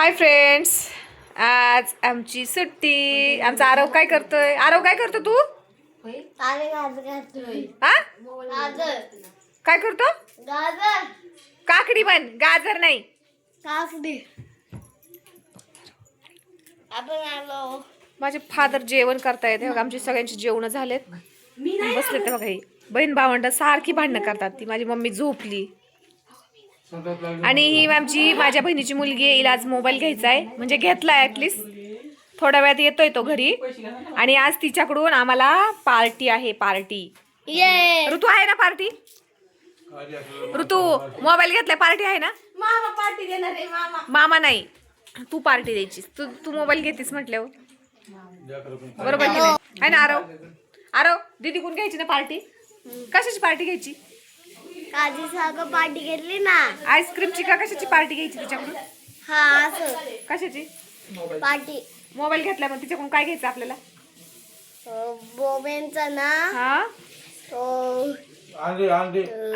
Hi friends, आज आमची सुट्टी. आमचा आरव काय करतोय? आरव काय करतो तू? हा काय करतो? गाजर. काकडी पण, गाजर नाही. काकडी. आपण आलो. माझे फादर जेवण करतायत. बघा आमची सगळ्यांची जेवण झालेत. बसले ते बघा. ही बहीण भावंड सारखी भांडणं करतात. ती माझी मम्मी झोपली आणि ही आमची माझ्या बहिणीची मुलगी आहे. हिला आज मोबाईल घ्यायचा आहे, म्हणजे घेतलाय ऍटलिस्ट. थोड्या वेळात येतोय तो घरी आणि आज तिच्याकडून आम्हाला पार्टी आहे. पार्टी. ऋतू आहे ना पार्टी? ऋतू मोबाईल घेतलाय, पार्टी आहे ना? मामा पार्टी देणार आहे. मामा नाही, तू पार्टी द्यायची. तू मोबाईल घेतीस म्हटल्यावर बरोबर की नाही? आहे ना आरव? आरव दीदी कोण घ्यायची ना पार्टी? कशाची पार्टी घ्यायची? काजी सागर पार्टी घेतली ना. आईस्क्रीमची का कशाची पार्टी घ्यायची तिच्याकडून? हा असं कशाची पार्टी? मोबाईल घेतलाय, मग तिच्याकडून काय घ्यायचं आपल्याला? बोबेंचा ना. हा,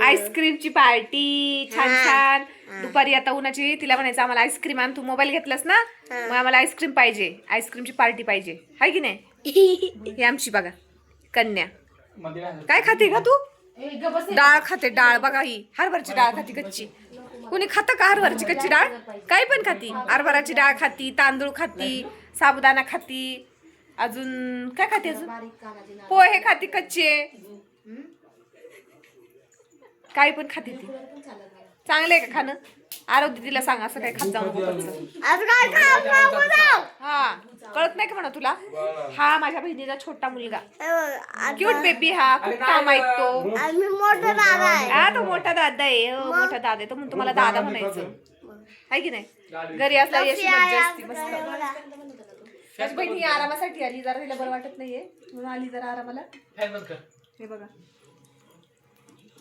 आईस्क्रीमची पार्टी. छान छान. दुपारी आता उन्हाची तिला म्हणायचं आम्हाला आईस्क्रीम आण. तू मोबाईल घेतलास ना, मग आम्हाला आईस्क्रीम पाहिजे, आईस्क्रीमची पार्टी पाहिजे. हाय की नाही? ही आमची बघा कन्या. काय खाते का तू? डाळ खाते. डाळ बघा, ही हरभरची डाळ खाती कच्ची. कुणी खातं का हरभरची कच्ची डाळ? काही पण खाती. हरभराची डाळ खाती, तांदूळ खाती, साबुदाणा खाती, अजून काय खाते? अजून पोहे खाती कच्चे. काही पण खाते ती. चांगले का खाणं? आरोग्य तिला सांग असं काय खात जाऊ नको. हा, कळत नाही का म्हणा तुला? हा माझ्या बहिणीचा छोटा मुलगा, क्यूट बेबी. हा खूप काम ऐकतो. मोठा दादा आहे. हा तो मोठा दादा आहे. मोठा दादा आहे तो, म्हणून तुम्हाला दादा म्हणायचं आहे की नाही? घरी असला यशी मज्जा असती मस्त. माझी बहिणी आरामासाठी आली, जरा तिला बरं वाटत नाहीये म्हणून आली जरा आरामाला. हे बघा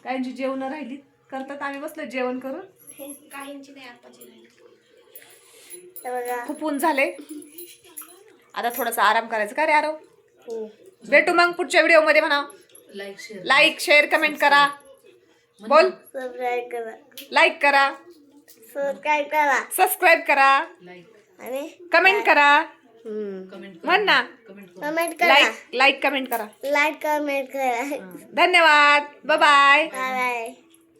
काहींची जेवण राहिली करतात, आम्ही बसलो जेवण करून. खूप ऊन झाले, आता थोडासा आराम करायचा. का रे आरव? भेटू मग पुढच्या व्हिडिओ मध्ये. म्हणा लाईक शेअर कमेंट करा. बोल. सबस्क्राईब करा. लाईक करा, सबस्क्राईब करा सबस्क्राईब करा आणि कमेंट करा. म्हण ना, कमेंट करा. लाईक कमेंट करा. लाईक कमेंट करा. धन्यवाद. Bye bye. बाय.